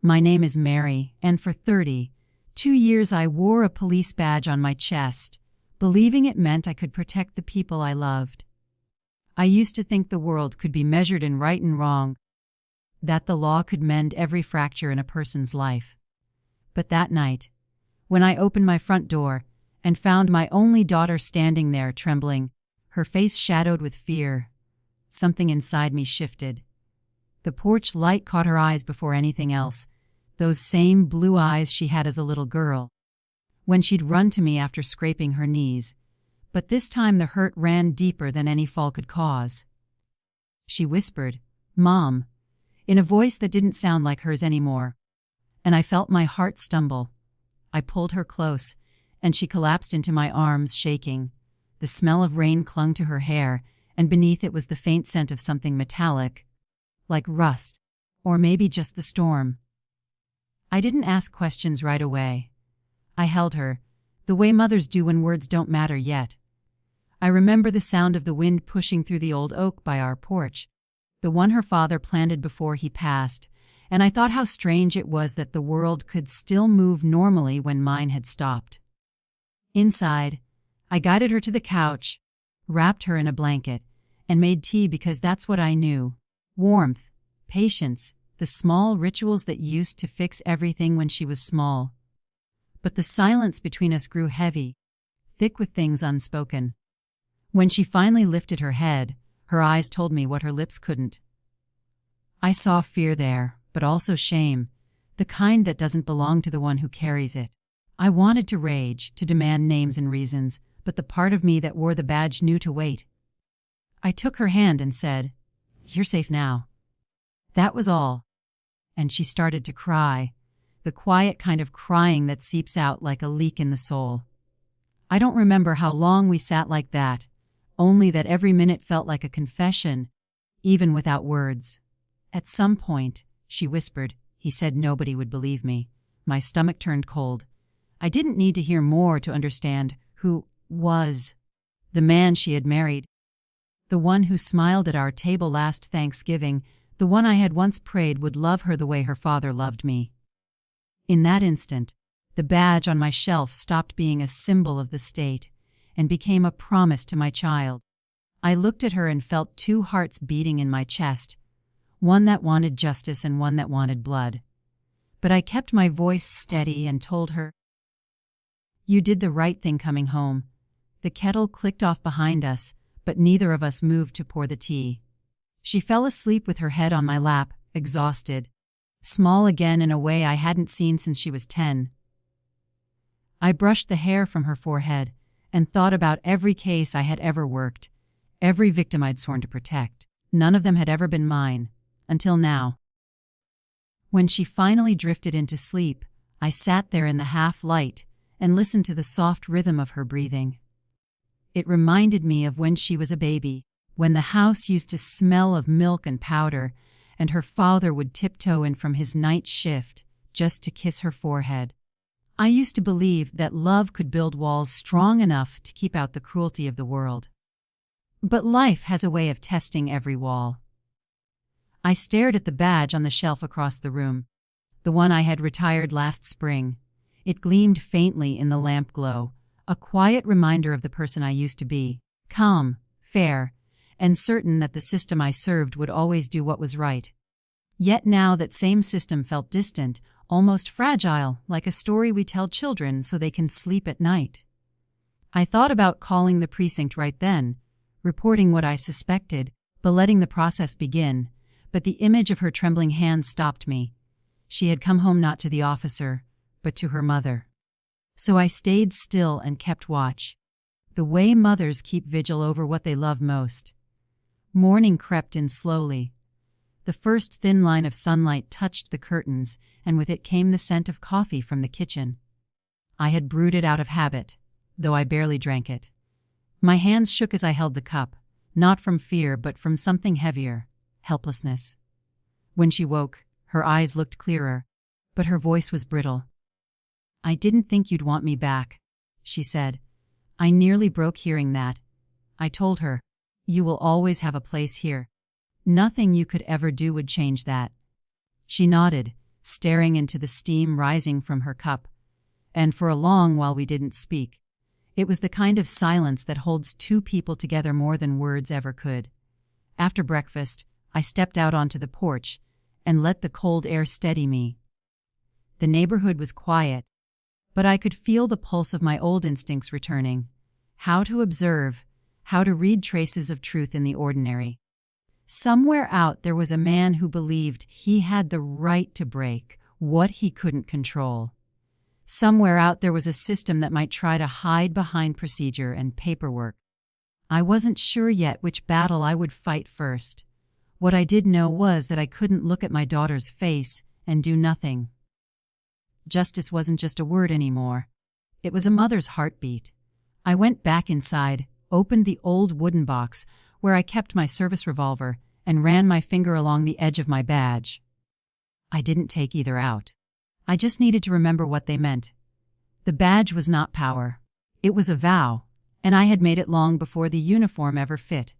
My name is Mary, and for 32 years I wore a police badge on my chest, believing it meant I could protect the people I loved. I used to think the world could be measured in right and wrong, that the law could mend every fracture in a person's life. But that night, when I opened my front door and found my only daughter standing there trembling, her face shadowed with fear, something inside me shifted. The porch light caught her eyes before anything else, those same blue eyes she had as a little girl, when she'd run to me after scraping her knees. But this time the hurt ran deeper than any fall could cause. She whispered, "Mom," in a voice that didn't sound like hers anymore, and I felt my heart stumble. I pulled her close, and she collapsed into my arms, shaking. The smell of rain clung to her hair, and beneath it was the faint scent of something metallic, like rust, or maybe just the storm. I didn't ask questions right away. I held her, the way mothers do when words don't matter yet. I remember the sound of the wind pushing through the old oak by our porch, the one her father planted before he passed, and I thought how strange it was that the world could still move normally when mine had stopped. Inside, I guided her to the couch, wrapped her in a blanket, and made tea because that's what I knew. Warmth, patience, the small rituals that used to fix everything when she was small. But the silence between us grew heavy, thick with things unspoken. When she finally lifted her head, her eyes told me what her lips couldn't. I saw fear there, but also shame, the kind that doesn't belong to the one who carries it. I wanted to rage, to demand names and reasons, but the part of me that wore the badge knew to wait. I took her hand and said, "You're safe now." That was all. And she started to cry, the quiet kind of crying that seeps out like a leak in the soul. I don't remember how long we sat like that, only that every minute felt like a confession, even without words. At some point, she whispered, "He said nobody would believe me." My stomach turned cold. I didn't need to hear more to understand who was the man she had married, the one who smiled at our table last Thanksgiving, the one I had once prayed would love her the way her father loved me. In that instant, the badge on my shelf stopped being a symbol of the state and became a promise to my child. I looked at her and felt two hearts beating in my chest, one that wanted justice and one that wanted blood. But I kept my voice steady and told her, "You did the right thing coming home." The kettle clicked off behind us, but neither of us moved to pour the tea. She fell asleep with her head on my lap, exhausted, small again in a way I hadn't seen since she was 10. I brushed the hair from her forehead and thought about every case I had ever worked, every victim I'd sworn to protect. None of them had ever been mine, until now. When she finally drifted into sleep, I sat there in the half-light and listened to the soft rhythm of her breathing. It reminded me of when she was a baby, when the house used to smell of milk and powder, and her father would tiptoe in from his night shift just to kiss her forehead. I used to believe that love could build walls strong enough to keep out the cruelty of the world. But life has a way of testing every wall. I stared at the badge on the shelf across the room, the one I had retired last spring. It gleamed faintly in the lamp glow, a quiet reminder of the person I used to be, calm, fair, and certain that the system I served would always do what was right. Yet now that same system felt distant, almost fragile, like a story we tell children so they can sleep at night. I thought about calling the precinct right then, reporting what I suspected, but letting the process begin. But the image of her trembling hands stopped me. She had come home not to the officer, but to her mother. So I stayed still and kept watch, the way mothers keep vigil over what they love most. Morning crept in slowly. The first thin line of sunlight touched the curtains, and with it came the scent of coffee from the kitchen. I had brewed it out of habit, though I barely drank it. My hands shook as I held the cup, not from fear but from something heavier, helplessness. When she woke, her eyes looked clearer, but her voice was brittle. "I didn't think you'd want me back," she said. I nearly broke hearing that. I told her, "You will always have a place here. Nothing you could ever do would change that." She nodded, staring into the steam rising from her cup. And for a long while we didn't speak. It was the kind of silence that holds two people together more than words ever could. After breakfast, I stepped out onto the porch and let the cold air steady me. The neighborhood was quiet, but I could feel the pulse of my old instincts returning. How to observe, how to read traces of truth in the ordinary. Somewhere out there was a man who believed he had the right to break what he couldn't control. Somewhere out there was a system that might try to hide behind procedure and paperwork. I wasn't sure yet which battle I would fight first. What I did know was that I couldn't look at my daughter's face and do nothing. Justice wasn't just a word anymore. It was a mother's heartbeat. I went back inside, opened the old wooden box where I kept my service revolver, and ran my finger along the edge of my badge. I didn't take either out. I just needed to remember what they meant. The badge was not power. It was a vow, and I had made it long before the uniform ever fit.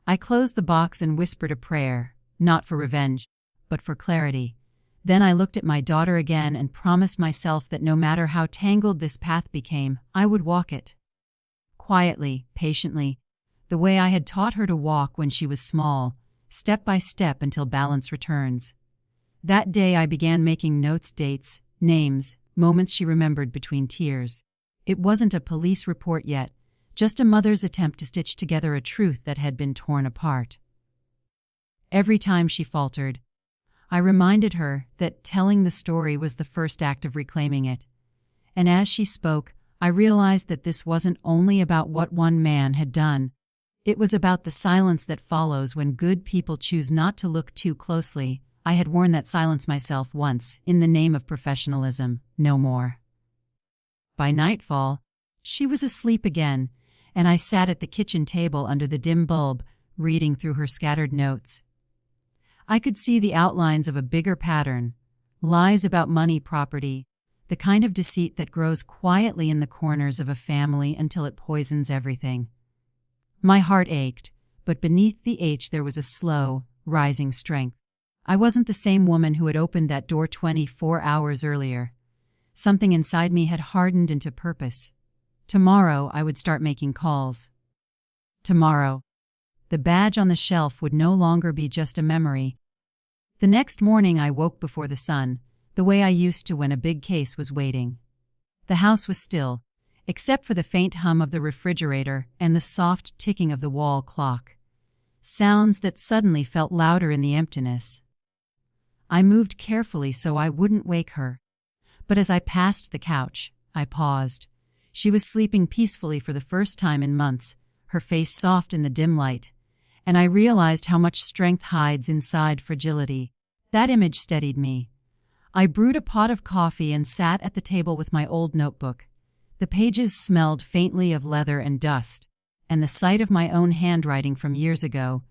I closed the box and whispered a prayer, not for revenge, but for clarity. Then I looked at my daughter again and promised myself that no matter how tangled this path became, I would walk it. Quietly, patiently, the way I had taught her to walk when she was small, step by step until balance returns. That day I began making notes, dates, names, moments she remembered between tears. It wasn't a police report yet, just a mother's attempt to stitch together a truth that had been torn apart. Every time she faltered, I reminded her that telling the story was the first act of reclaiming it. And as she spoke, I realized that this wasn't only about what one man had done. It was about the silence that follows when good people choose not to look too closely. I had worn that silence myself once, in the name of professionalism, no more. By nightfall, she was asleep again, and I sat at the kitchen table under the dim bulb, reading through her scattered notes. I could see the outlines of a bigger pattern, lies about money, property, the kind of deceit that grows quietly in the corners of a family until it poisons everything. My heart ached, but beneath the ache there was a slow, rising strength. I wasn't the same woman who had opened that door 24 hours earlier. Something inside me had hardened into purpose. Tomorrow I would start making calls. Tomorrow, the badge on the shelf would no longer be just a memory. The next morning I woke before the sun, the way I used to when a big case was waiting. The house was still, except for the faint hum of the refrigerator and the soft ticking of the wall clock. Sounds that suddenly felt louder in the emptiness. I moved carefully so I wouldn't wake her. But as I passed the couch, I paused. She was sleeping peacefully for the first time in months, her face soft in the dim light, and I realized how much strength hides inside fragility. That image steadied me. I brewed a pot of coffee and sat at the table with my old notebook. The pages smelled faintly of leather and dust, and the sight of my own handwriting from years ago,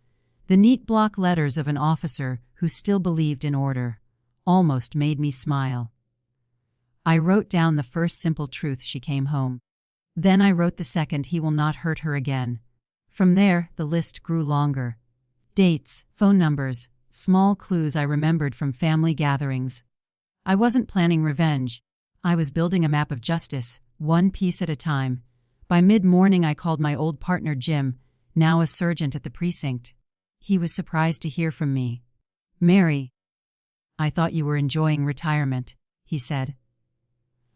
the neat block letters of an officer who still believed in order, almost made me smile. I wrote down the first simple truth she came home. Then I wrote the second, he will not hurt her again. From there, the list grew longer. Dates, phone numbers, small clues I remembered from family gatherings. I wasn't planning revenge. I was building a map of justice, one piece at a time. By mid-morning I called my old partner Jim, now a sergeant at the precinct. He was surprised to hear from me. "Mary, I thought you were enjoying retirement," he said.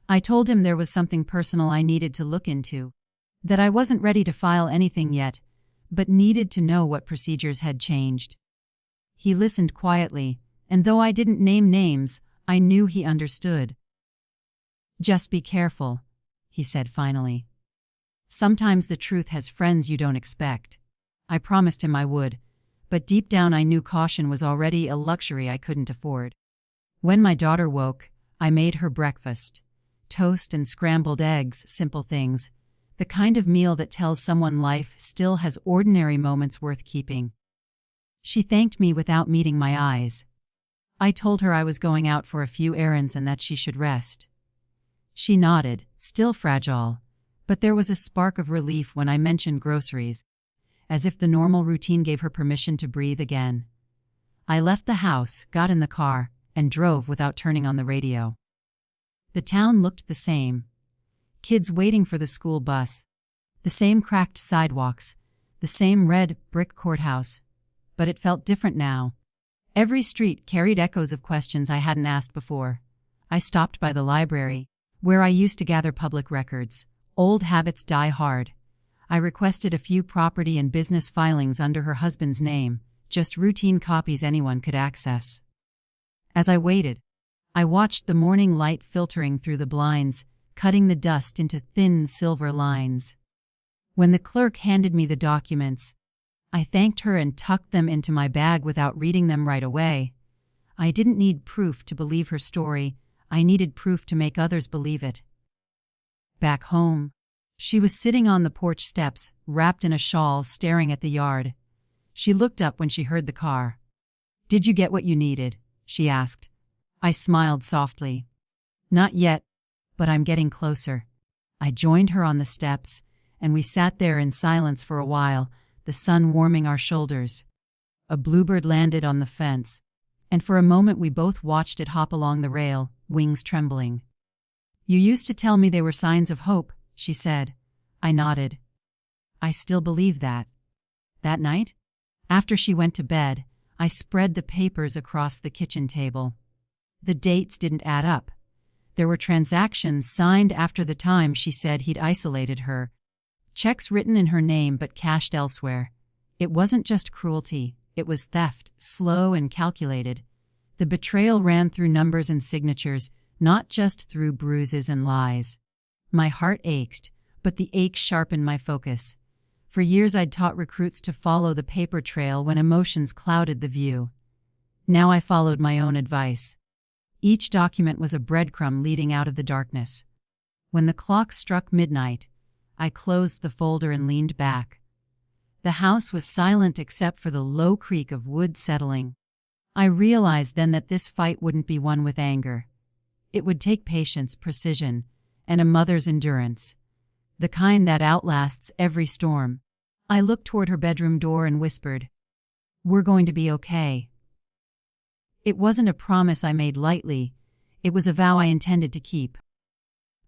I told him there was something personal I needed to look into, that I wasn't ready to file anything yet, but needed to know what procedures had changed. He listened quietly, and though I didn't name names, I knew he understood. "Just be careful," he said finally. "Sometimes the truth has friends you don't expect." I promised him I would, but deep down I knew caution was already a luxury I couldn't afford. When my daughter woke, I made her breakfast. Toast and scrambled eggs, simple things. The kind of meal that tells someone life still has ordinary moments worth keeping. She thanked me without meeting my eyes. I told her I was going out for a few errands and that she should rest. She nodded, still fragile, but there was a spark of relief when I mentioned groceries, as if the normal routine gave her permission to breathe again. I left the house, got in the car, and drove without turning on the radio. The town looked the same. Kids waiting for the school bus. The same cracked sidewalks. The same red brick courthouse. But it felt different now. Every street carried echoes of questions I hadn't asked before. I stopped by the library, where I used to gather public records. Old habits die hard. I requested a few property and business filings under her husband's name, just routine copies anyone could access. As I waited, I watched the morning light filtering through the blinds, cutting the dust into thin silver lines. When the clerk handed me the documents, I thanked her and tucked them into my bag without reading them right away. I didn't need proof to believe her story. I needed proof to make others believe it. Back home, she was sitting on the porch steps, wrapped in a shawl, staring at the yard. She looked up when she heard the car. "Did you get what you needed?" she asked. I smiled softly. "Not yet, but I'm getting closer." I joined her on the steps, and we sat there in silence for a while, the sun warming our shoulders. A bluebird landed on the fence, and for a moment we both watched it hop along the rail, wings trembling. "You used to tell me they were signs of hope," she said. I nodded. I still believe that. That night, after she went to bed, I spread the papers across the kitchen table. The dates didn't add up. There were transactions signed after the time she said he'd isolated her. Checks written in her name but cashed elsewhere. It wasn't just cruelty, it was theft, slow and calculated. The betrayal ran through numbers and signatures, not just through bruises and lies. My heart ached, but the ache sharpened my focus. For years I'd taught recruits to follow the paper trail when emotions clouded the view. Now I followed my own advice. Each document was a breadcrumb leading out of the darkness. When the clock struck midnight, I closed the folder and leaned back. The house was silent except for the low creak of wood settling. I realized then that this fight wouldn't be won with anger. It would take patience, precision, and a mother's endurance. The kind that outlasts every storm. I looked toward her bedroom door and whispered, "We're going to be okay." It wasn't a promise I made lightly. It was a vow I intended to keep.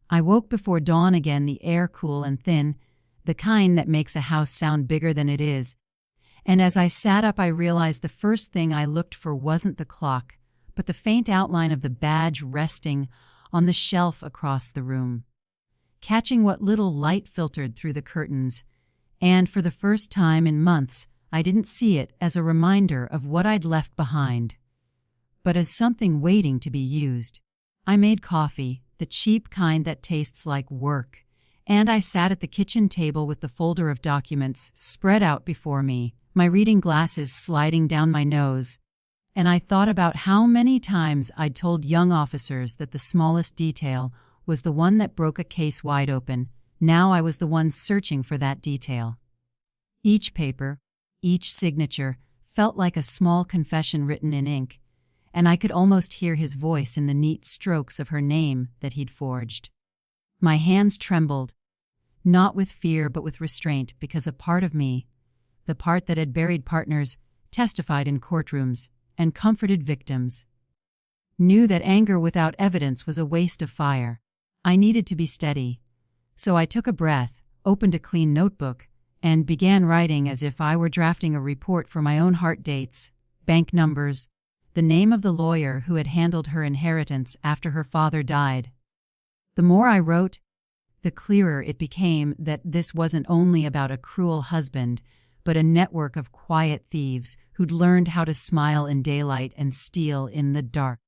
I woke before dawn again, the air cool and thin, the kind that makes a house sound bigger than it is. And as I sat up, I realized the first thing I looked for wasn't the clock, but the faint outline of the badge resting on the shelf across the room. Catching what little light filtered through the curtains, and for the first time in months, I didn't see it as a reminder of what I'd left behind, but as something waiting to be used. I made coffee, the cheap kind that tastes like work, and I sat at the kitchen table with the folder of documents spread out before me, my reading glasses sliding down my nose, and I thought about how many times I'd told young officers that the smallest detail was the one that broke a case wide open. Now I was the one searching for that detail. Each paper, each signature, felt like a small confession written in ink, and I could almost hear his voice in the neat strokes of her name that he'd forged. My hands trembled, not with fear but with restraint, because a part of me, the part that had buried partners, testified in courtrooms, and comforted victims, knew that anger without evidence was a waste of fire. I needed to be steady. So I took a breath, opened a clean notebook, and began writing as if I were drafting a report for my own heart dates, bank numbers, the name of the lawyer who had handled her inheritance after her father died. The more I wrote, the clearer it became that this wasn't only about a cruel husband, but a network of quiet thieves who'd learned how to smile in daylight and steal in the dark.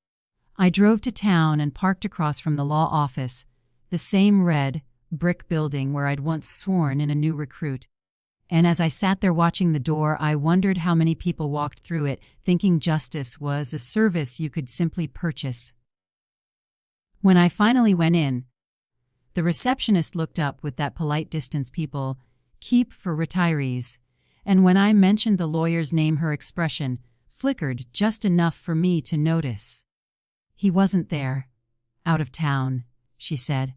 I drove to town and parked across from the law office, the same red, brick building where I'd once sworn in a new recruit. And as I sat there watching the door, I wondered how many people walked through it, thinking justice was a service you could simply purchase. When I finally went in, the receptionist looked up with that polite distance people keep for retirees, and when I mentioned the lawyer's name, her expression flickered just enough for me to notice. "He wasn't there. Out of town," she said.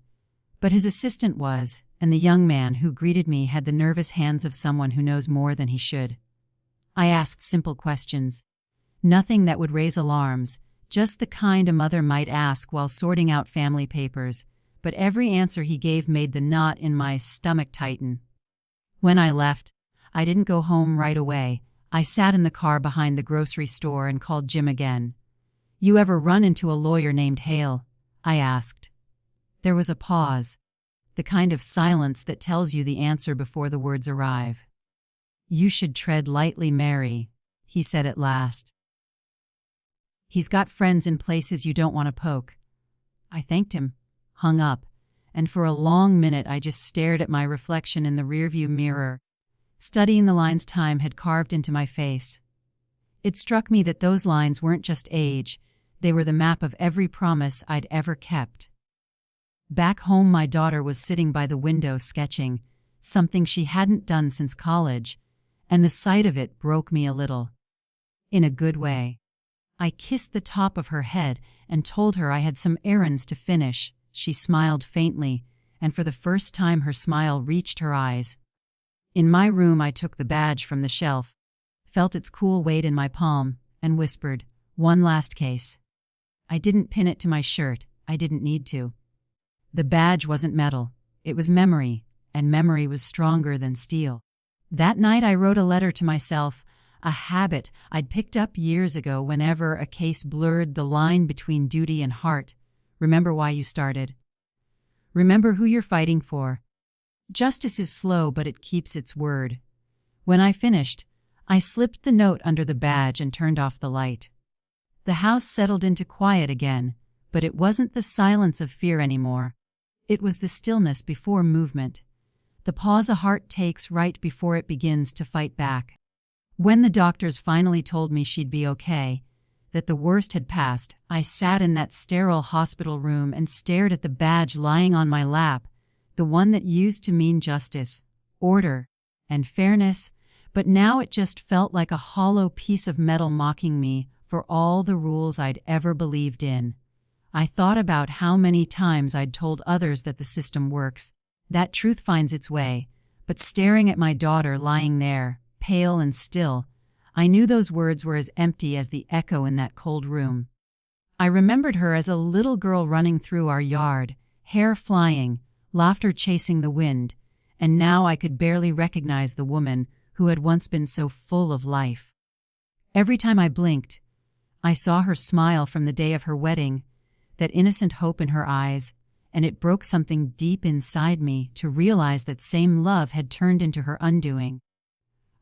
But his assistant was, and the young man who greeted me had the nervous hands of someone who knows more than he should. I asked simple questions. Nothing that would raise alarms, Just the kind a mother might ask while sorting out family papers, but every answer he gave made the knot in my stomach tighten. When I left, I didn't go home right away. I sat in the car behind the grocery store and called Jim again. "You ever run into a lawyer named Hale?" I asked. There was a pause, the kind of silence that tells you the answer before the words arrive. "You should tread lightly, Mary," he said at last. "He's got friends in places you don't want to poke." I thanked him, hung up, and for a long minute I just stared at my reflection in the rearview mirror, studying the lines time had carved into my face. It struck me that those lines weren't just age, they were the map of every promise I'd ever kept. Back home, my daughter was sitting by the window sketching, something she hadn't done since college, and the sight of it broke me a little. In a good way. I kissed the top of her head and told her I had some errands to finish. She smiled faintly, and for the first time her smile reached her eyes. In my room, I took the badge from the shelf, felt its cool weight in my palm, and whispered, "One last case." I didn't pin it to my shirt. I didn't need to. The badge wasn't metal. It was memory, and memory was stronger than steel. That night I wrote a letter to myself, a habit I'd picked up years ago whenever a case blurred the line between duty and heart. Remember why you started. Remember who you're fighting for. Justice is slow, but it keeps its word. When I finished, I slipped the note under the badge and turned off the light. The house settled into quiet again, but it wasn't the silence of fear anymore. It was the stillness before movement, the pause a heart takes right before it begins to fight back. When the doctors finally told me she'd be okay, that the worst had passed, I sat in that sterile hospital room and stared at the badge lying on my lap, the one that used to mean justice, order, and fairness, but now it just felt like a hollow piece of metal mocking me for all the rules I'd ever believed in. I thought about how many times I'd told others that the system works, that truth finds its way, but staring at my daughter lying there, pale and still, I knew those words were as empty as the echo in that cold room. I remembered her as a little girl running through our yard, hair flying, laughter chasing the wind, and now I could barely recognize the woman who had once been so full of life. Every time I blinked, I saw her smile from the day of her wedding, that innocent hope in her eyes, and it broke something deep inside me to realize that same love had turned into her undoing.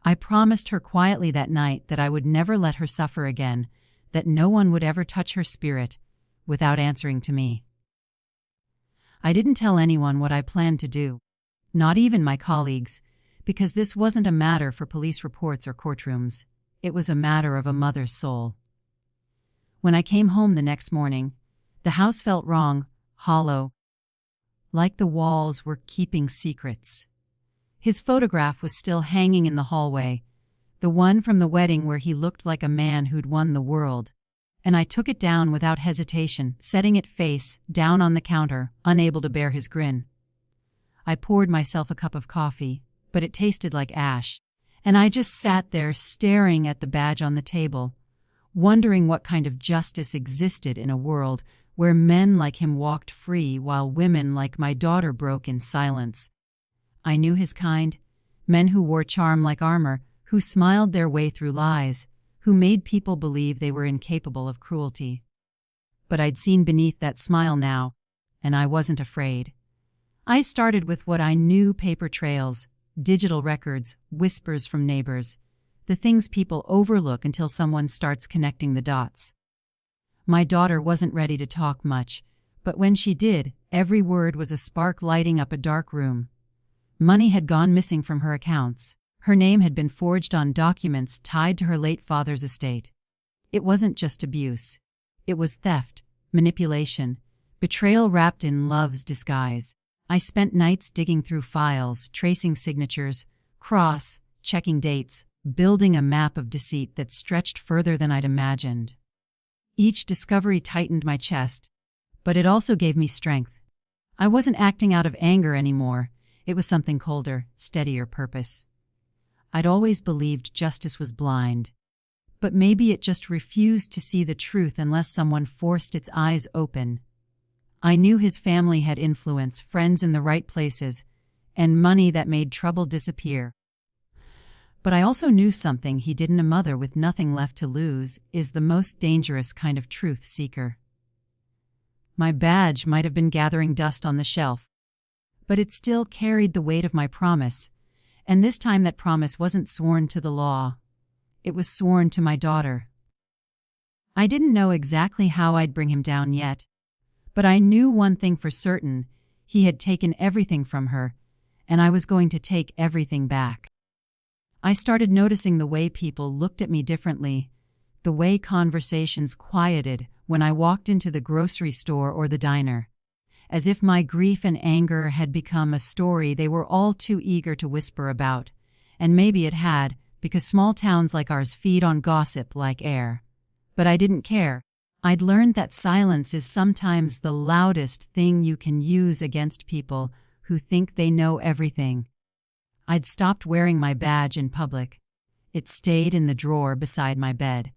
I promised her quietly that night that I would never let her suffer again, that no one would ever touch her spirit without answering to me. I didn't tell anyone what I planned to do, not even my colleagues, because this wasn't a matter for police reports or courtrooms. It was a matter of a mother's soul. When I came home the next morning, the house felt wrong, hollow, like the walls were keeping secrets. His photograph was still hanging in the hallway, the one from the wedding where he looked like a man who'd won the world, and I took it down without hesitation, setting it face down on the counter, unable to bear his grin. I poured myself a cup of coffee, but it tasted like ash, and I just sat there staring at the badge on the table, wondering what kind of justice existed in a world where men like him walked free while women like my daughter broke in silence. I knew his kind, men who wore charm like armor, who smiled their way through lies, who made people believe they were incapable of cruelty. But I'd seen beneath that smile now, and I wasn't afraid. I started with what I knew: paper trails, digital records, whispers from neighbors, the things people overlook until someone starts connecting the dots. My daughter wasn't ready to talk much, but when she did, every word was a spark lighting up a dark room. Money had gone missing from her accounts. Her name had been forged on documents tied to her late father's estate. It wasn't just abuse. It was theft, manipulation, betrayal wrapped in love's disguise. I spent nights digging through files, tracing signatures, checking dates, building a map of deceit that stretched further than I'd imagined. Each discovery tightened my chest, but it also gave me strength. I wasn't acting out of anger anymore. It was something colder, steadier purpose. I'd always believed justice was blind, But maybe it just refused to see the truth unless someone forced its eyes open. I knew his family had influence, friends in the right places, and money that made trouble disappear. But I also knew something he didn't. A mother with nothing left to lose is the most dangerous kind of truth seeker. My badge might have been gathering dust on the shelf, but it still carried the weight of my promise, and this time that promise wasn't sworn to the law. It was sworn to my daughter. I didn't know exactly how I'd bring him down yet, but I knew one thing for certain: he had taken everything from her, and I was going to take everything back. I started noticing the way people looked at me differently, the way conversations quieted when I walked into the grocery store or the diner, as if my grief and anger had become a story they were all too eager to whisper about. And maybe it had, because small towns like ours feed on gossip like air. But I didn't care. I'd learned that silence is sometimes the loudest thing you can use against people who think they know everything. I'd stopped wearing my badge in public. It stayed in the drawer beside my bed.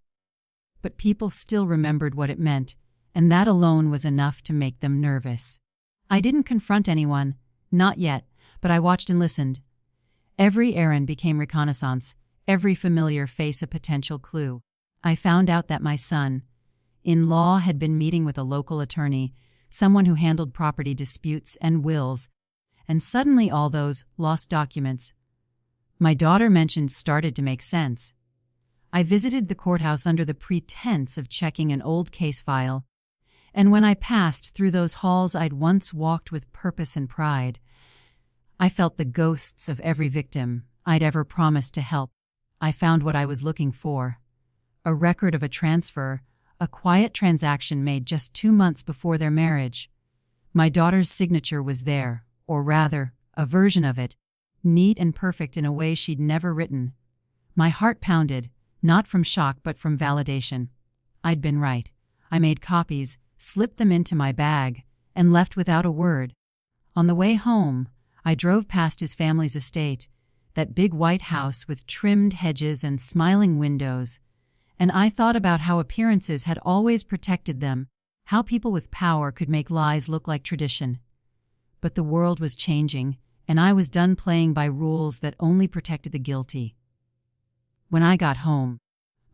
But people still remembered what it meant, and that alone was enough to make them nervous. I didn't confront anyone, not yet, but I watched and listened. Every errand became reconnaissance, every familiar face a potential clue. I found out that my son-in-law had been meeting with a local attorney, someone who handled property disputes and wills, and suddenly all those lost documents my daughter mentioned started to make sense. I visited the courthouse under the pretense of checking an old case file, and when I passed through those halls I'd once walked with purpose and pride, I felt the ghosts of every victim I'd ever promised to help. I found what I was looking for: a record of a transfer, a quiet transaction made just 2 months before their marriage. My daughter's signature was there, or rather, a version of it, neat and perfect in a way she'd never written. My heart pounded, not from shock but from validation. I'd been right. I made copies, slipped them into my bag, and left without a word. On the way home, I drove past his family's estate, that big white house with trimmed hedges and smiling windows, and I thought about how appearances had always protected them, how people with power could make lies look like tradition. But the world was changing, and I was done playing by rules that only protected the guilty. When I got home,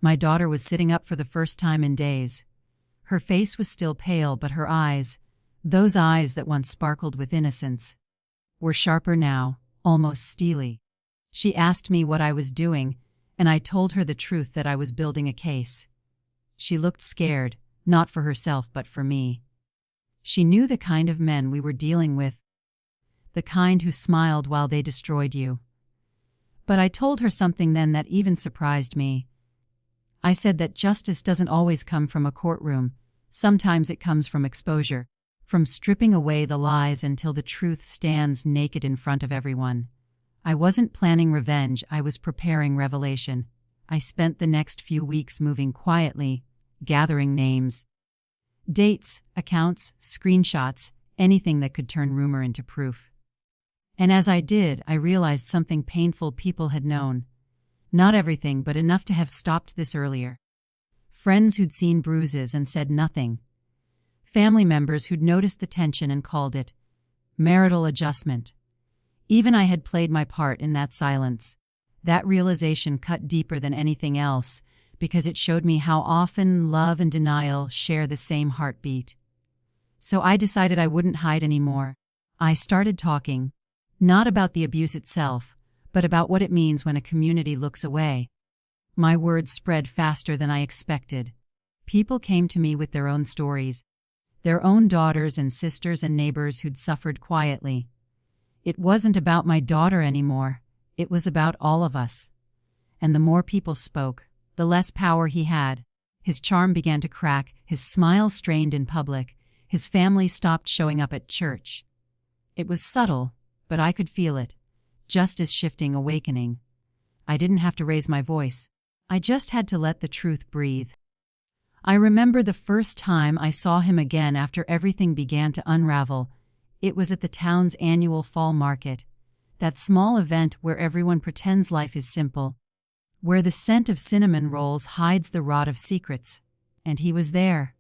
my daughter was sitting up for the first time in days. Her face was still pale, but her eyes, those eyes that once sparkled with innocence, were sharper now, almost steely. She asked me what I was doing, and I told her the truth that I was building a case. She looked scared, not for herself but for me. She knew the kind of men we were dealing with, the kind who smiled while they destroyed you. But I told her something then that even surprised me. I said that justice doesn't always come from a courtroom. Sometimes it comes from exposure, from stripping away the lies until the truth stands naked in front of everyone. I wasn't planning revenge, I was preparing revelation. I spent the next few weeks moving quietly, gathering names, dates, accounts, screenshots, anything that could turn rumor into proof. And as I did, I realized something painful people had known. Not everything, but enough to have stopped this earlier. Friends who'd seen bruises and said nothing. Family members who'd noticed the tension and called it marital adjustment. Even I had played my part in that silence. That realization cut deeper than anything else, because it showed me how often love and denial share the same heartbeat. So I decided I wouldn't hide anymore. I started talking, not about the abuse itself, but about what it means when a community looks away. My words spread faster than I expected. People came to me with their own stories, their own daughters and sisters and neighbors who'd suffered quietly. It wasn't about my daughter anymore. It was about all of us. And the more people spoke, the less power he had. His charm began to crack, his smile strained in public, his family stopped showing up at church. It was subtle, but I could feel it. Justice shifting, awakening. I didn't have to raise my voice. I just had to let the truth breathe. I remember the first time I saw him again after everything began to unravel. It was at the town's annual fall market, that small event where everyone pretends life is simple. where the scent of cinnamon rolls hides the rot of secrets. And he was there,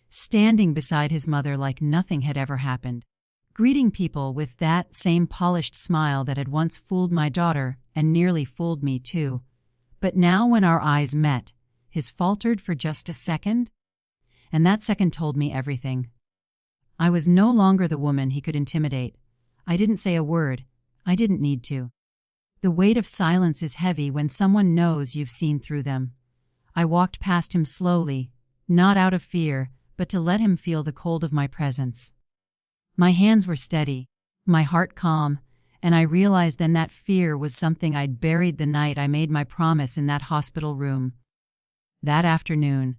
standing beside his mother like nothing had ever happened, greeting people with that same polished smile that had once fooled my daughter and nearly fooled me too. But now when our eyes met, his faltered for just a second, and that second told me everything. I was no longer the woman he could intimidate. I didn't say a word. I didn't need to. The weight of silence is heavy when someone knows you've seen through them. I walked past him slowly, not out of fear, but to let him feel the cold of my presence. My hands were steady, my heart calm, and I realized then that fear was something I'd buried the night I made my promise in that hospital room. That afternoon,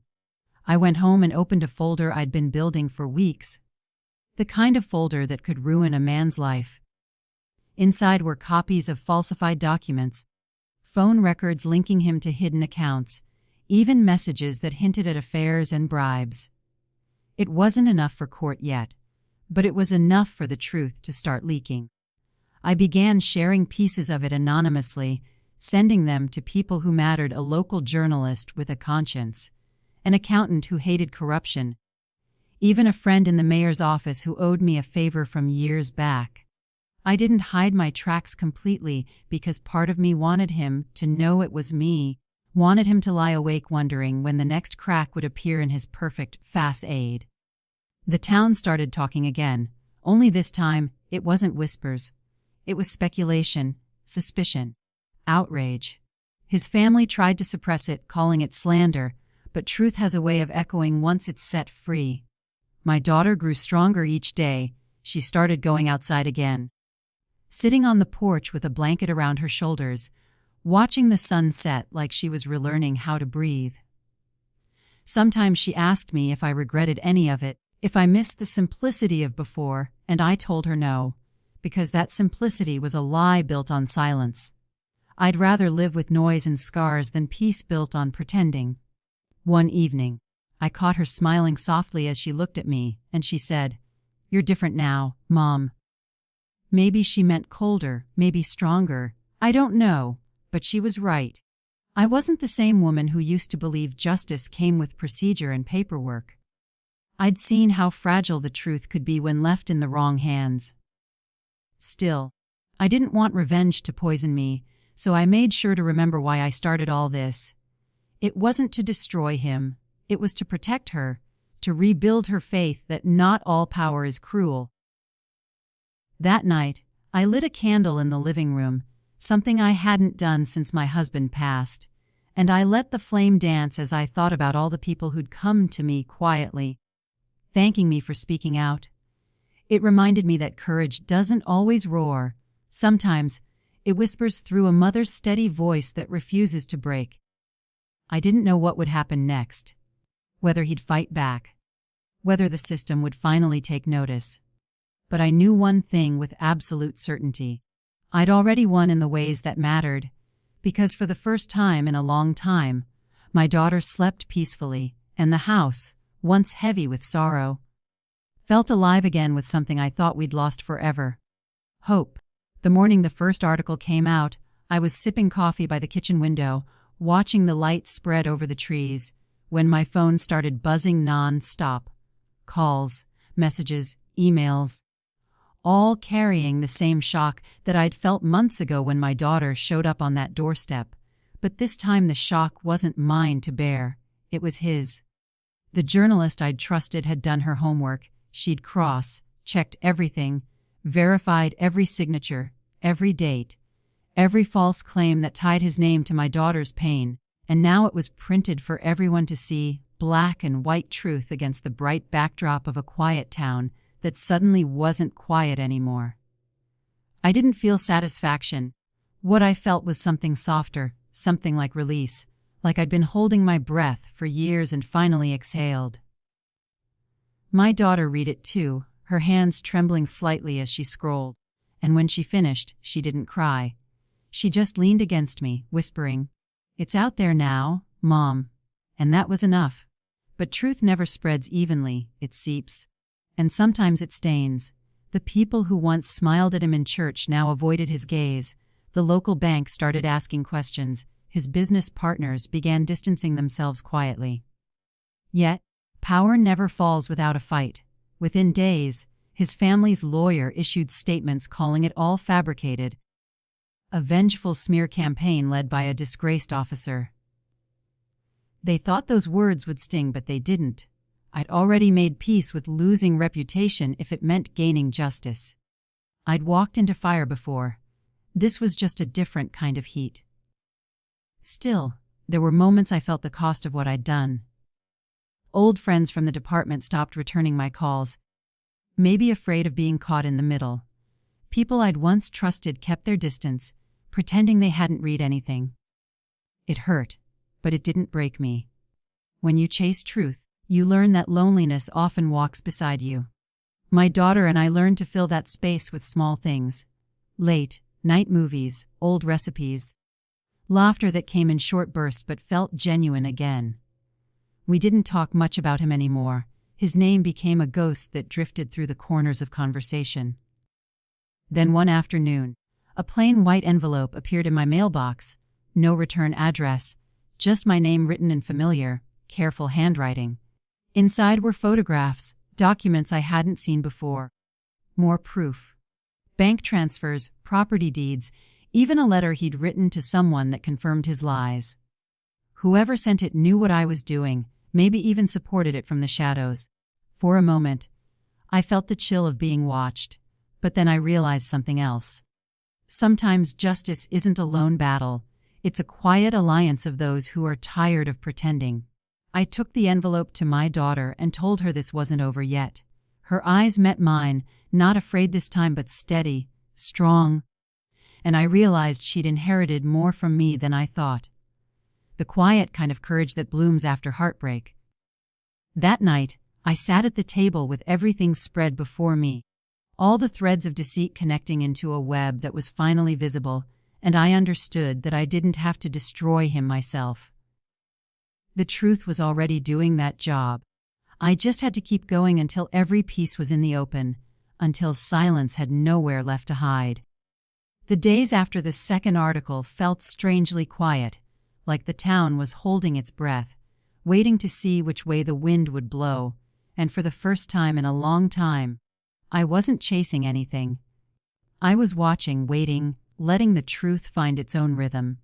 I went home and opened a folder I'd been building for weeks. The kind of folder that could ruin a man's life. Inside were copies of falsified documents, phone records linking him to hidden accounts, even messages that hinted at affairs and bribes. It wasn't enough for court yet, but it was enough for the truth to start leaking. I began sharing pieces of it anonymously, sending them to people who mattered: a local journalist with a conscience, an accountant who hated corruption, even a friend in the mayor's office who owed me a favor from years back. I didn't hide my tracks completely because part of me wanted him to know it was me, wanted him to lie awake wondering when the next crack would appear in his perfect facade. The town started talking again, only this time it wasn't whispers. It was speculation, suspicion, outrage. His family tried to suppress it, calling it slander, but truth has a way of echoing once it's set free. My daughter grew stronger each day. She started going outside again. Sitting on the porch with a blanket around her shoulders, watching the sun set like she was relearning how to breathe. Sometimes she asked me if I regretted any of it, if I missed the simplicity of before, and I told her no, because that simplicity was a lie built on silence. I'd rather live with noise and scars than peace built on pretending. One evening, I caught her smiling softly as she looked at me, and she said, "You're different now, Mom." Maybe she meant colder, maybe stronger, I don't know, but she was right. I wasn't the same woman who used to believe justice came with procedure and paperwork. I'd seen how fragile the truth could be when left in the wrong hands. Still, I didn't want revenge to poison me, so I made sure to remember why I started all this. It wasn't to destroy him. It was to protect her, to rebuild her faith that not all power is cruel. That night, I lit a candle in the living room, something I hadn't done since my husband passed, and I let the flame dance as I thought about all the people who'd come to me quietly, thanking me for speaking out. It reminded me that courage doesn't always roar. Sometimes, it whispers through a mother's steady voice that refuses to break. I didn't know what would happen next. Whether he'd fight back, whether the system would finally take notice. But I knew one thing with absolute certainty. I'd already won in the ways that mattered, because for the first time in a long time, my daughter slept peacefully, and the house, once heavy with sorrow, felt alive again with something I thought we'd lost forever: hope. The morning the first article came out, I was sipping coffee by the kitchen window, watching the light spread over the trees, when my phone started buzzing non-stop. Calls, messages, emails, all carrying the same shock that I'd felt months ago when my daughter showed up on that doorstep. But this time the shock wasn't mine to bear, it was his. The journalist I'd trusted had done her homework. She'd checked everything, verified every signature, every date, every false claim that tied his name to my daughter's pain. And now it was printed for everyone to see, black and white truth against the bright backdrop of a quiet town that suddenly wasn't quiet anymore. I didn't feel satisfaction. What I felt was something softer, something like release, like I'd been holding my breath for years and finally exhaled. My daughter read it too, her hands trembling slightly as she scrolled, and when she finished, she didn't cry. She just leaned against me, whispering, "It's out there now, Mom." And that was enough. But truth never spreads evenly, it seeps. And sometimes it stains. The people who once smiled at him in church now avoided his gaze. The local bank started asking questions. his business partners began distancing themselves quietly. Yet, power never falls without a fight. Within days, his family's lawyer issued statements calling it all fabricated, a vengeful smear campaign led by a disgraced officer. They thought those words would sting, but they didn't. I'd already made peace with losing reputation if it meant gaining justice. I'd walked into fire before. This was just a different kind of heat. Still, there were moments I felt the cost of what I'd done. Old friends from the department stopped returning my calls, maybe afraid of being caught in the middle. People I'd once trusted kept their distance, pretending they hadn't read anything. It hurt, but it didn't break me. When you chase truth, you learn that loneliness often walks beside you. My daughter and I learned to fill that space with small things. Late night movies, old recipes, laughter that came in short bursts but felt genuine again. We didn't talk much about him anymore. His name became a ghost that drifted through the corners of conversation. Then one afternoon, a plain white envelope appeared in my mailbox. No return address, just my name written in familiar, careful handwriting. Inside were photographs, documents I hadn't seen before. More proof. Bank transfers, property deeds, even a letter he'd written to someone that confirmed his lies. Whoever sent it knew what I was doing, maybe even supported it from the shadows. For a moment, I felt the chill of being watched, but then I realized something else. Sometimes justice isn't a lone battle, it's a quiet alliance of those who are tired of pretending. I took the envelope to my daughter and told her this wasn't over yet. Her eyes met mine, not afraid this time but steady, strong. And I realized she'd inherited more from me than I thought. The quiet kind of courage that blooms after heartbreak. That night, I sat at the table with everything spread before me, all the threads of deceit connecting into a web that was finally visible, and I understood that I didn't have to destroy him myself. The truth was already doing that job. I just had to keep going until every piece was in the open, until silence had nowhere left to hide. The days after the second article felt strangely quiet, like the town was holding its breath, waiting to see which way the wind would blow, and for the first time in a long time, I wasn't chasing anything. I was watching, waiting, letting the truth find its own rhythm.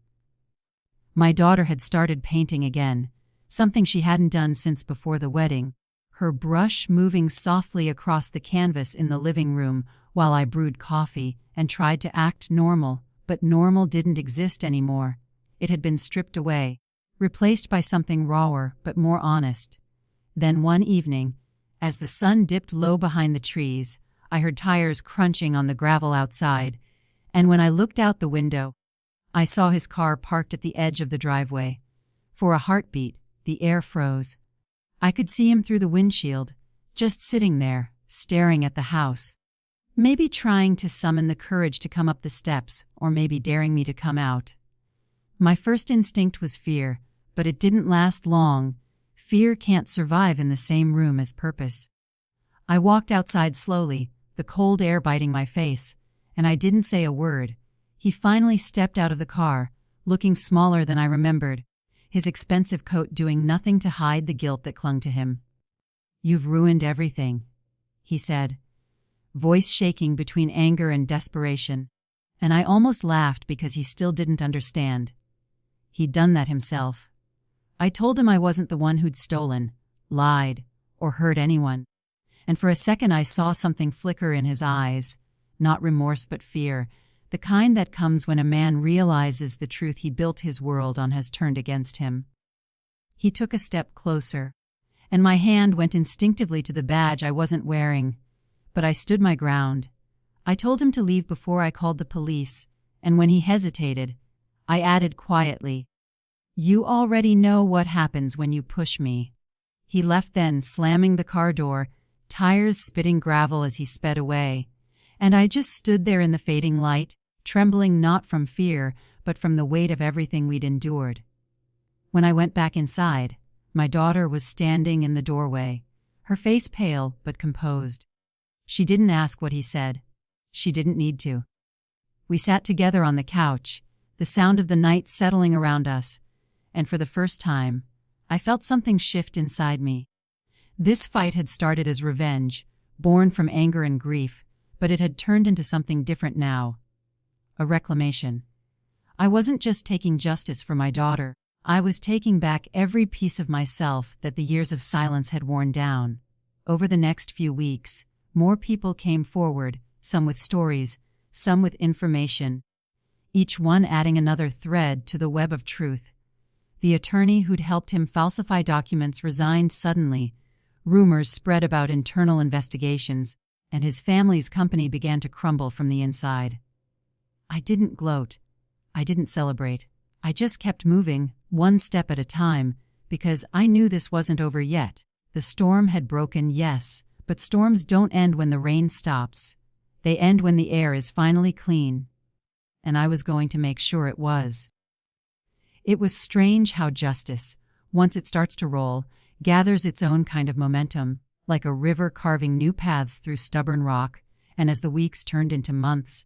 My daughter had started painting again, something she hadn't done since before the wedding, her brush moving softly across the canvas in the living room while I brewed coffee and tried to act normal, but normal didn't exist anymore. It had been stripped away, replaced by something rawer but more honest. Then one evening, as the sun dipped low behind the trees, I heard tires crunching on the gravel outside, and when I looked out the window, I saw his car parked at the edge of the driveway. For a heartbeat, the air froze. I could see him through the windshield, just sitting there, staring at the house. Maybe trying to summon the courage to come up the steps, or maybe daring me to come out. My first instinct was fear, but it didn't last long. Fear can't survive in the same room as purpose. I walked outside slowly, the cold air biting my face, and I didn't say a word. He finally stepped out of the car, looking smaller than I remembered, his expensive coat doing nothing to hide the guilt that clung to him. "You've ruined everything," he said, voice shaking between anger and desperation, and I almost laughed because he still didn't understand. He'd done that himself. I told him I wasn't the one who'd stolen, lied, or hurt anyone, and for a second I saw something flicker in his eyes, not remorse but fear, the kind that comes when a man realizes the truth he built his world on has turned against him. He took a step closer, and my hand went instinctively to the badge I wasn't wearing, but I stood my ground. I told him to leave before I called the police, and when he hesitated, I added quietly, "You already know what happens when you push me." He left then, slamming the car door, tires spitting gravel as he sped away, and I just stood there in the fading light, trembling not from fear, but from the weight of everything we'd endured. When I went back inside, my daughter was standing in the doorway, her face pale but composed. She didn't ask what he said. She didn't need to. We sat together on the couch, the sound of the night settling around us, and for the first time, I felt something shift inside me. This fight had started as revenge, born from anger and grief, but it had turned into something different now. A reclamation. I wasn't just taking justice for my daughter, I was taking back every piece of myself that the years of silence had worn down. Over the next few weeks, more people came forward, some with stories, some with information, each one adding another thread to the web of truth. The attorney who'd helped him falsify documents resigned suddenly. Rumors spread about internal investigations, and his family's company began to crumble from the inside. I didn't gloat. I didn't celebrate. I just kept moving, one step at a time, because I knew this wasn't over yet. The storm had broken, yes, but storms don't end when the rain stops. They end when the air is finally clean. And I was going to make sure it was. It was strange how justice, once it starts to roll, gathers its own kind of momentum, like a river carving new paths through stubborn rock, and as the weeks turned into months,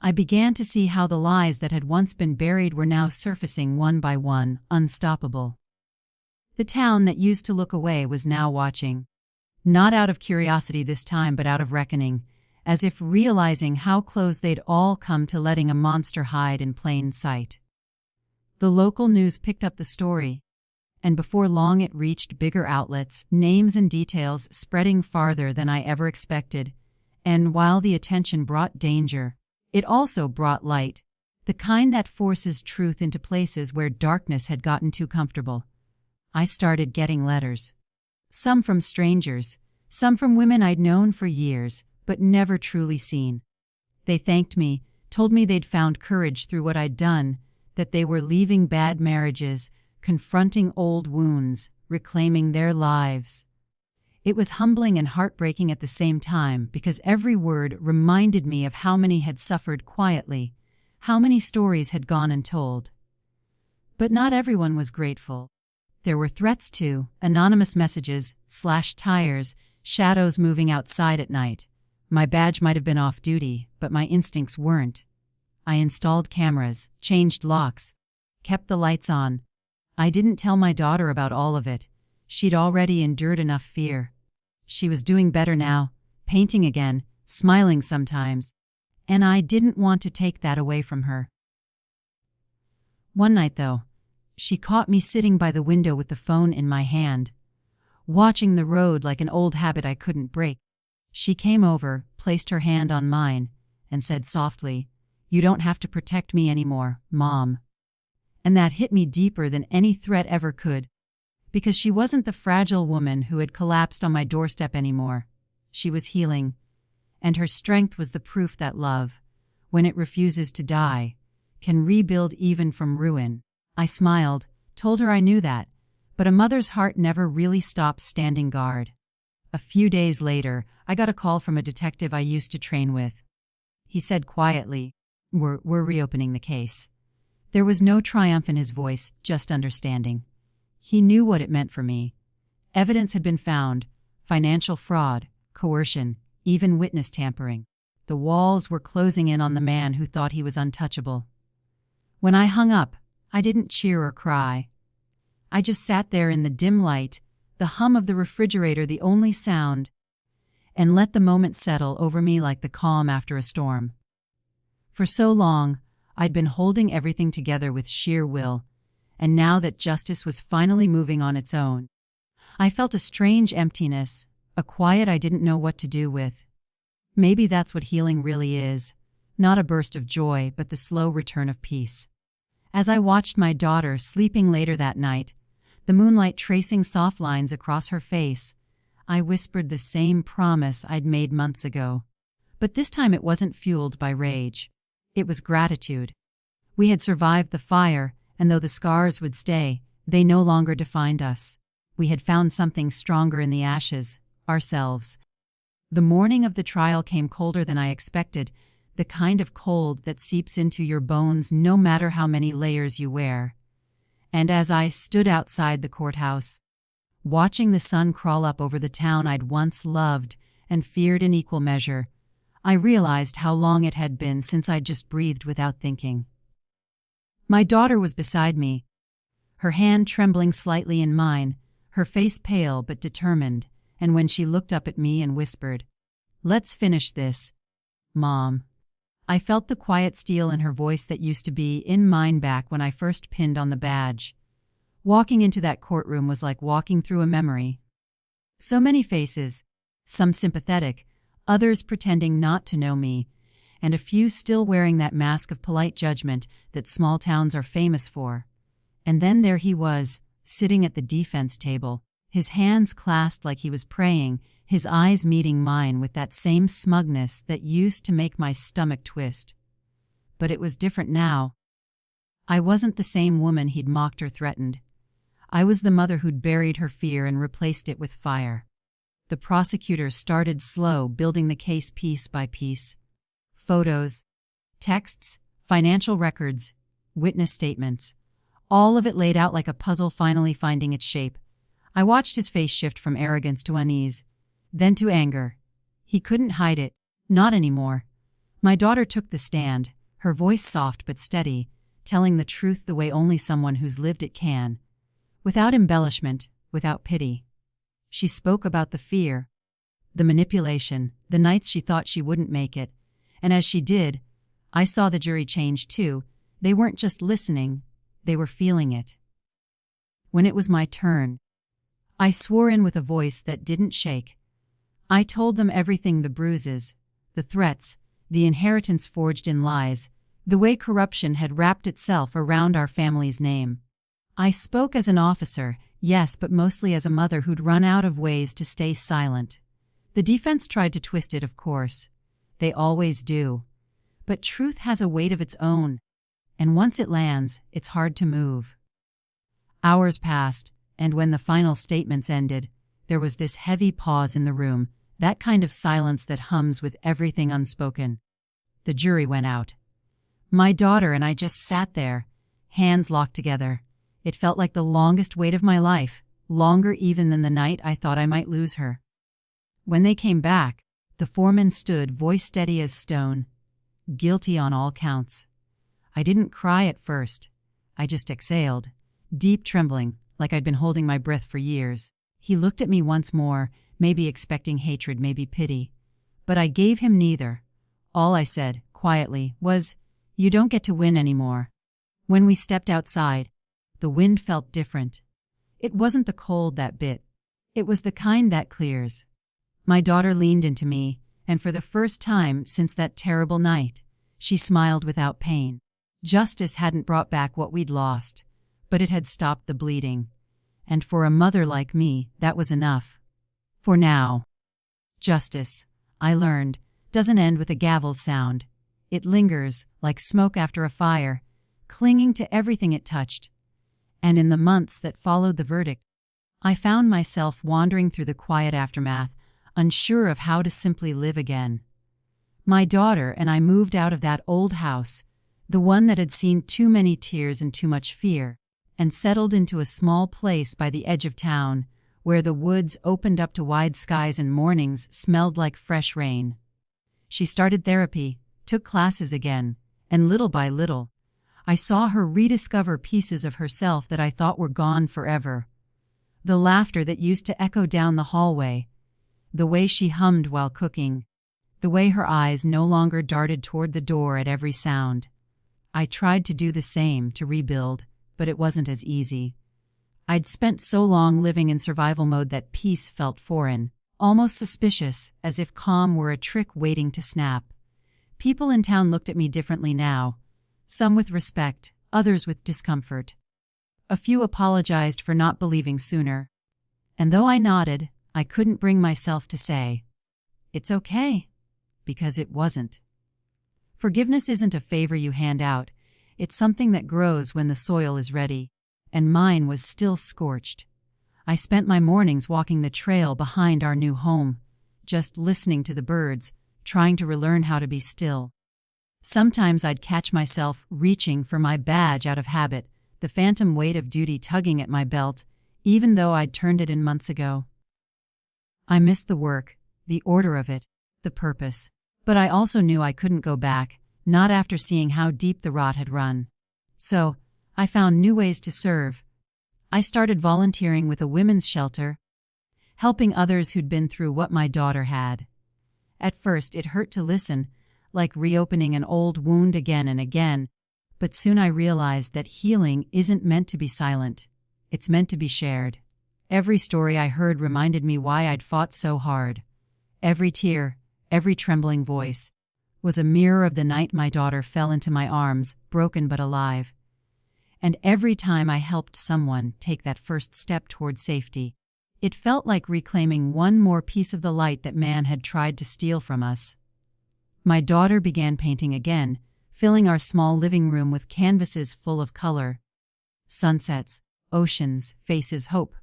I began to see how the lies that had once been buried were now surfacing one by one, unstoppable. The town that used to look away was now watching. Not out of curiosity this time, but out of reckoning, as if realizing how close they'd all come to letting a monster hide in plain sight. The local news picked up the story, and before long it reached bigger outlets, names and details spreading farther than I ever expected. And while the attention brought danger, it also brought light, the kind that forces truth into places where darkness had gotten too comfortable. I started getting letters. Some from strangers, some from women I'd known for years, but never truly seen. They thanked me, told me they'd found courage through what I'd done, that they were leaving bad marriages, confronting old wounds, reclaiming their lives. It was humbling and heartbreaking at the same time, because every word reminded me of how many had suffered quietly, how many stories had gone untold. But not everyone was grateful. There were threats too, anonymous messages, slashed tires, shadows moving outside at night. My badge might have been off duty, but my instincts weren't. I installed cameras, changed locks, kept the lights on. I didn't tell my daughter about all of it. She'd already endured enough fear. She was doing better now, painting again, smiling sometimes, and I didn't want to take that away from her. One night, though, she caught me sitting by the window with the phone in my hand, watching the road like an old habit I couldn't break. She came over, placed her hand on mine, and said softly, "You don't have to protect me anymore, Mom." And that hit me deeper than any threat ever could, because she wasn't the fragile woman who had collapsed on my doorstep anymore. She was healing, and her strength was the proof that love, when it refuses to die, can rebuild even from ruin. I smiled, told her I knew that, but a mother's heart never really stops standing guard. A few days later, I got a call from a detective I used to train with. He said quietly, We're reopening the case." There was no triumph in his voice, just understanding. He knew what it meant for me. Evidence had been found: financial fraud, coercion, even witness tampering. The walls were closing in on the man who thought he was untouchable. When I hung up, I didn't cheer or cry. I just sat there in the dim light, the hum of the refrigerator the only sound, and let the moment settle over me like the calm after a storm. For so long, I'd been holding everything together with sheer will, and now that justice was finally moving on its own, I felt a strange emptiness, a quiet I didn't know what to do with. Maybe that's what healing really is, not a burst of joy, but the slow return of peace. As I watched my daughter sleeping later that night, the moonlight tracing soft lines across her face, I whispered the same promise I'd made months ago. But this time it wasn't fueled by rage. It was gratitude. We had survived the fire, and though the scars would stay, they no longer defined us. We had found something stronger in the ashes, ourselves. The morning of the trial came colder than I expected, the kind of cold that seeps into your bones no matter how many layers you wear. And as I stood outside the courthouse, watching the sun crawl up over the town I'd once loved and feared in equal measure, I realized how long it had been since I'd just breathed without thinking. My daughter was beside me, her hand trembling slightly in mine, her face pale but determined, and when she looked up at me and whispered, "Let's finish this, Mom." I felt the quiet steel in her voice that used to be in mine back when I first pinned on the badge. Walking into that courtroom was like walking through a memory. So many faces, some sympathetic, others pretending not to know me, and a few still wearing that mask of polite judgment that small towns are famous for. And then there he was, sitting at the defense table, his hands clasped like he was praying, his eyes meeting mine with that same smugness that used to make my stomach twist. But it was different now. I wasn't the same woman he'd mocked or threatened. I was the mother who'd buried her fear and replaced it with fire. The prosecutor started slow, building the case piece by piece. Photos, texts, financial records, witness statements. All of it laid out like a puzzle finally finding its shape. I watched his face shift from arrogance to unease, then to anger. He couldn't hide it, not anymore. My daughter took the stand, her voice soft but steady, telling the truth the way only someone who's lived it can. Without embellishment, without pity. She spoke about the fear, the manipulation, the nights she thought she wouldn't make it. And as she did, I saw the jury change too. They weren't just listening, they were feeling it. When it was my turn, I swore in with a voice that didn't shake. I told them everything: the bruises, the threats, the inheritance forged in lies, the way corruption had wrapped itself around our family's name. I spoke as an officer, yes, but mostly as a mother who'd run out of ways to stay silent. The defense tried to twist it, of course. They always do. But truth has a weight of its own, and once it lands, it's hard to move. Hours passed, and when the final statements ended, there was this heavy pause in the room, that kind of silence that hums with everything unspoken. The jury went out. My daughter and I just sat there, hands locked together. It felt like the longest wait of my life, longer even than the night I thought I might lose her. When they came back, the foreman stood, voice steady as stone. Guilty on all counts. I didn't cry at first. I just exhaled, deep trembling, like I'd been holding my breath for years. He looked at me once more, maybe expecting hatred, maybe pity. But I gave him neither. All I said, quietly, was, "You don't get to win anymore." When we stepped outside, the wind felt different. It wasn't the cold that bit. It was the kind that clears. My daughter leaned into me, and for the first time since that terrible night, she smiled without pain. Justice hadn't brought back what we'd lost, but it had stopped the bleeding. And for a mother like me, that was enough. For now. Justice, I learned, doesn't end with a gavel's sound. It lingers, like smoke after a fire, clinging to everything it touched. And in the months that followed the verdict, I found myself wandering through the quiet aftermath, unsure of how to simply live again. My daughter and I moved out of that old house, the one that had seen too many tears and too much fear, and settled into a small place by the edge of town, where the woods opened up to wide skies and mornings smelled like fresh rain. She started therapy, took classes again, and little by little, I saw her rediscover pieces of herself that I thought were gone forever. The laughter that used to echo down the hallway, the way she hummed while cooking, the way her eyes no longer darted toward the door at every sound. I tried to do the same, to rebuild, but it wasn't as easy. I'd spent so long living in survival mode that peace felt foreign, almost suspicious, as if calm were a trick waiting to snap. People in town looked at me differently now, some with respect, others with discomfort. A few apologized for not believing sooner. And though I nodded, I couldn't bring myself to say, "It's okay," because it wasn't. Forgiveness isn't a favor you hand out. It's something that grows when the soil is ready, and mine was still scorched. I spent my mornings walking the trail behind our new home, just listening to the birds, trying to relearn how to be still. Sometimes I'd catch myself reaching for my badge out of habit, the phantom weight of duty tugging at my belt, even though I'd turned it in months ago. I missed the work, the order of it, the purpose, but I also knew I couldn't go back, not after seeing how deep the rot had run. So, I found new ways to serve. I started volunteering with a women's shelter, helping others who'd been through what my daughter had. At first, it hurt to listen, like reopening an old wound again and again, but soon I realized that healing isn't meant to be silent. It's meant to be shared. Every story I heard reminded me why I'd fought so hard. Every tear, every trembling voice, was a mirror of the night my daughter fell into my arms, broken but alive. And every time I helped someone take that first step toward safety, it felt like reclaiming one more piece of the light that man had tried to steal from us. My daughter began painting again, filling our small living room with canvases full of color. Sunsets, oceans, faces, hope.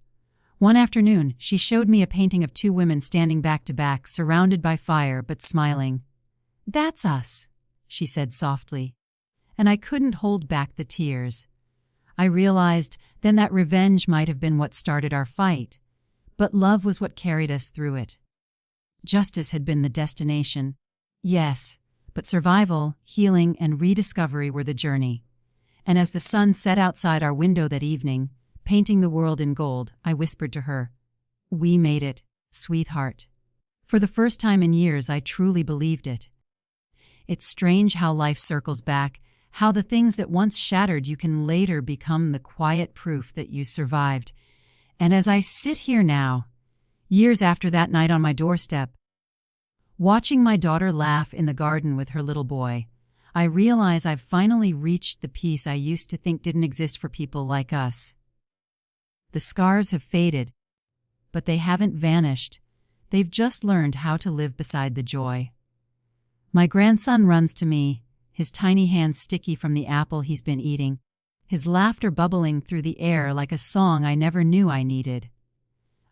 One afternoon, she showed me a painting of two women standing back to back, surrounded by fire but smiling. "That's us," she said softly. And I couldn't hold back the tears. I realized then that revenge might have been what started our fight, but love was what carried us through it. Justice had been the destination, yes, but survival, healing, and rediscovery were the journey. And as the sun set outside our window that evening, painting the world in gold, I whispered to her, "We made it, sweetheart." For the first time in years, I truly believed it. It's strange how life circles back, how the things that once shattered you can later become the quiet proof that you survived. And as I sit here now, years after that night on my doorstep, watching my daughter laugh in the garden with her little boy, I realize I've finally reached the peace I used to think didn't exist for people like us. The scars have faded, but they haven't vanished. They've just learned how to live beside the joy. My grandson runs to me, his tiny hands sticky from the apple he's been eating, his laughter bubbling through the air like a song I never knew I needed.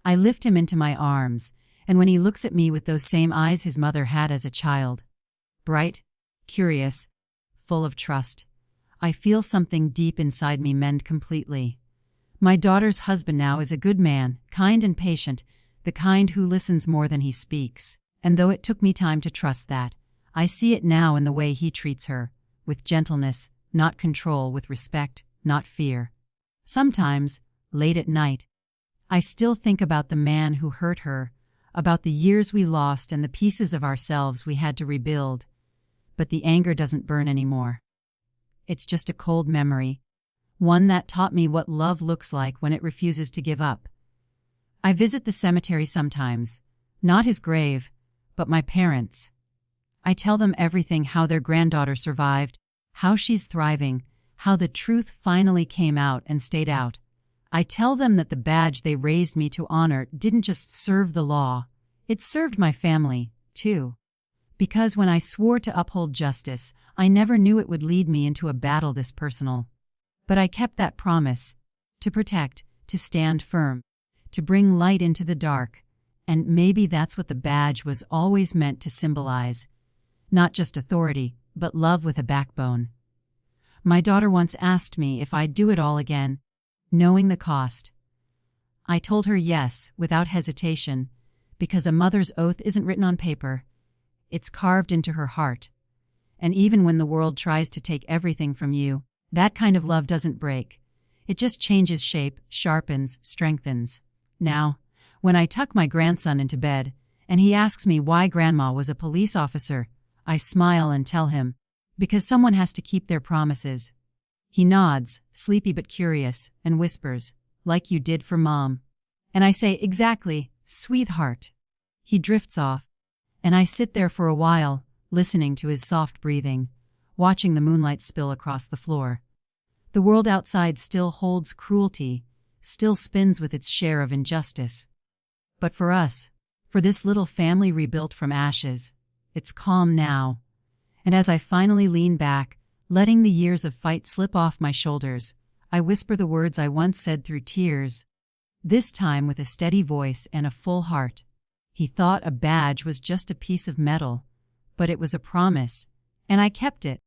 I lift him into my arms, and when he looks at me with those same eyes his mother had as a child, bright, curious, full of trust, I feel something deep inside me mend completely. My daughter's husband now is a good man, kind and patient, the kind who listens more than he speaks. And though it took me time to trust that, I see it now in the way he treats her, with gentleness, not control, with respect, not fear. Sometimes, late at night, I still think about the man who hurt her, about the years we lost and the pieces of ourselves we had to rebuild. But the anger doesn't burn anymore. It's just a cold memory, one that taught me what love looks like when it refuses to give up. I visit the cemetery sometimes, not his grave, but my parents'. I tell them everything, how their granddaughter survived, how she's thriving, how the truth finally came out and stayed out. I tell them that the badge they raised me to honor didn't just serve the law, it served my family, too. Because when I swore to uphold justice, I never knew it would lead me into a battle this personal. But I kept that promise, to protect, to stand firm, to bring light into the dark, and maybe that's what the badge was always meant to symbolize. Not just authority, but love with a backbone. My daughter once asked me if I'd do it all again, knowing the cost. I told her yes, without hesitation, because a mother's oath isn't written on paper. It's carved into her heart. And even when the world tries to take everything from you, that kind of love doesn't break. It just changes shape, sharpens, strengthens. Now, when I tuck my grandson into bed, and he asks me why Grandma was a police officer, I smile and tell him, because someone has to keep their promises. He nods, sleepy but curious, and whispers, like you did for Mom. And I say, exactly, sweetheart. He drifts off, and I sit there for a while, listening to his soft breathing, watching the moonlight spill across the floor. The world outside still holds cruelty, still spins with its share of injustice. But for us, for this little family rebuilt from ashes, it's calm now. And as I finally lean back, letting the years of fight slip off my shoulders, I whisper the words I once said through tears, this time with a steady voice and a full heart. He thought a badge was just a piece of metal, but it was a promise, and I kept it.